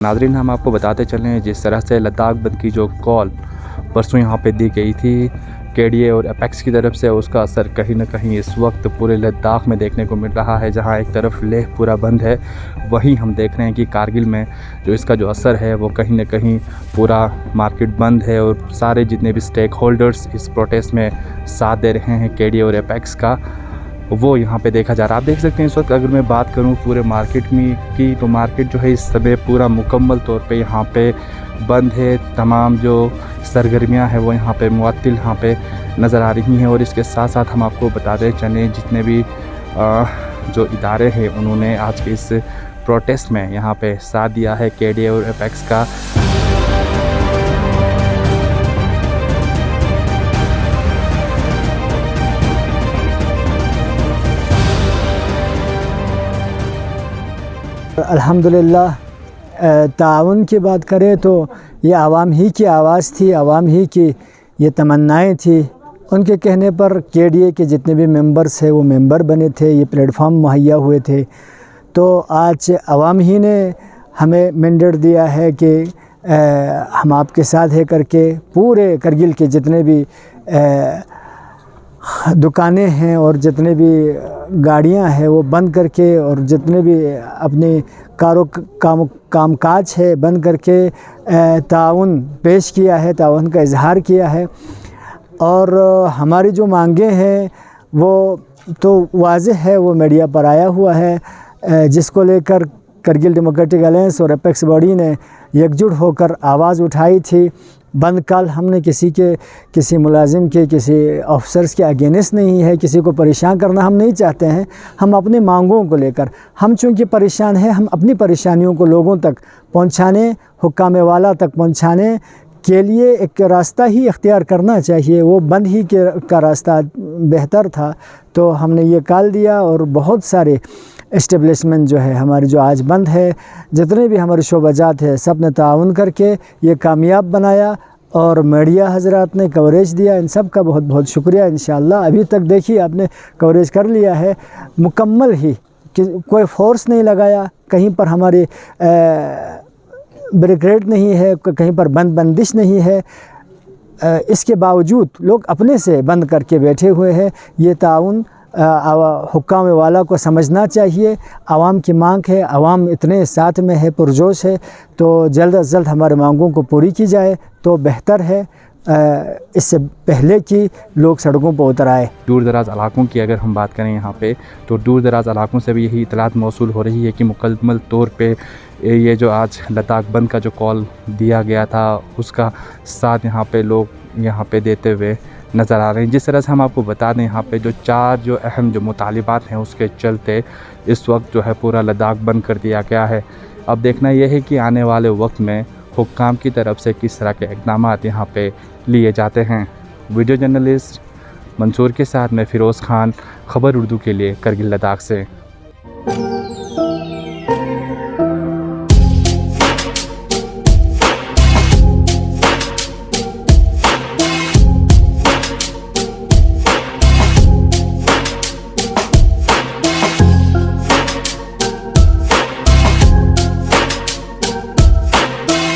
नाज़रीन, हम आपको बताते चलें जिस तरह से लद्दाख बंद की जो कॉल परसों यहाँ पे दी गई थी केडीए और एपेक्स की तरफ से, उसका असर कहीं ना कहीं इस वक्त पूरे लद्दाख में देखने को मिल रहा है। जहाँ एक तरफ लेह पूरा बंद है, वहीं हम देख रहे हैं कि कारगिल में जो इसका जो असर है वो कहीं ना कहीं पूरा मार्केट बंद है और सारे जितने भी स्टेक होल्डर्स इस प्रोटेस्ट में साथ दे रहे हैं केडीए और एपेक्स का, वो यहाँ पे देखा जा रहा है। आप देख सकते हैं इस वक्त अगर मैं बात करूँ पूरे मार्केट में की, तो मार्केट जो है इस समय पूरा मुकम्मल तौर पे यहाँ पे बंद है। तमाम जो सरगर्मियाँ हैं वो यहाँ पे मुअत्तिल यहाँ पे नज़र आ रही हैं। और इसके साथ साथ हम आपको बताते चलें जितने भी जो इदारे हैं उन्होंने आज के इस प्रोटेस्ट में यहाँ पे साथ दिया है केडीए और एपेक्स का। अल्हम्दुलिल्लाह, ताउन की बात करें तो ये आवाम ही की आवाज़ थी, आवाम ही की ये तमन्नाएं थी। उनके कहने पर केडीए के जितने भी मेंबर्स हैं वो मेंबर बने थे, ये प्लेटफॉर्म मुहैया हुए थे। तो आज आवाम ही ने हमें मैंडेट दिया है कि हम आपके साथ है करके पूरे करगिल के जितने भी दुकानें हैं और जितने भी गाड़ियां हैं वो बंद करके और जितने भी अपने कामकाज है बंद करके ताउन पेश किया है, ताउन का इजहार किया है। और हमारी जो मांगें हैं वो तो वाज़ेह है, वो मीडिया पर आया हुआ है, जिसको लेकर करगिल डेमोक्रेटिक अलायंस और एपेक्स बॉडी ने एकजुट होकर आवाज़ उठाई थी। बंद कल हमने किसी मुलाजिम के, किसी ऑफिसर्स के अगेंस्ट नहीं है, किसी को परेशान करना हम नहीं चाहते हैं। हम अपनी मांगों को लेकर, हम चूँकि परेशान हैं, हम अपनी परेशानियों को लोगों तक पहुंचाने, हुक्काम वाला तक पहुंचाने के लिए एक रास्ता ही इख्तियार करना चाहिए। वो बंद ही का रास्ता बेहतर था, तो हमने ये कॉल दिया। और बहुत सारे इस्टेब्लिशमेंट जो है हमारे जो आज बंद है, जितने भी हमारे शोबाजात है, सब ने ताउन करके ये कामयाब बनाया और मीडिया हजरात ने कवरेज दिया। इन सब का बहुत बहुत शुक्रिया। इंशाअल्लाह अभी तक देखिए आपने कवरेज कर लिया है मुकम्मल ही, कोई फोर्स नहीं लगाया, कहीं पर हमारी बैरिकेड नहीं है, कहीं पर बंदिश नहीं है। इसके बावजूद लोग अपने से बंद करके बैठे हुए हैं। ये ताउन हुक्काम वाला को समझना चाहिए। आवाम की मांग है, आवाम इतने साथ में है, पुरजोश है, तो जल्द अज जल्द हमारे मांगों को पूरी की जाए तो बेहतर है, इससे पहले कि लोग सड़कों पर उतर आए। दूर दराज इलाकों की अगर हम बात करें यहाँ पे, तो दूर दराज इलाकों से भी यही इतलात मौसूल हो रही है कि मुकम्मल तौर पे ये जो आज लद्दाख बंद का जो कॉल दिया गया था उसका साथ यहाँ पे लोग यहाँ पे देते हुए नज़र आ रहे हैं। जिस तरह से हम आपको बता दें, यहाँ पे जो 4 जो अहम जो मुतालिबात हैं उसके चलते इस वक्त जो है पूरा लद्दाख बंद कर दिया गया है। अब देखना यह है कि आने वाले वक्त में हुक्काम की तरफ से किस तरह के इक़दाम यहाँ पे लिए जाते हैं। वीडियो जर्नलिस्ट मंसूर के साथ में फ़िरोज़ खान, खबर उर्दू के लिए करगिल लद्दाख से।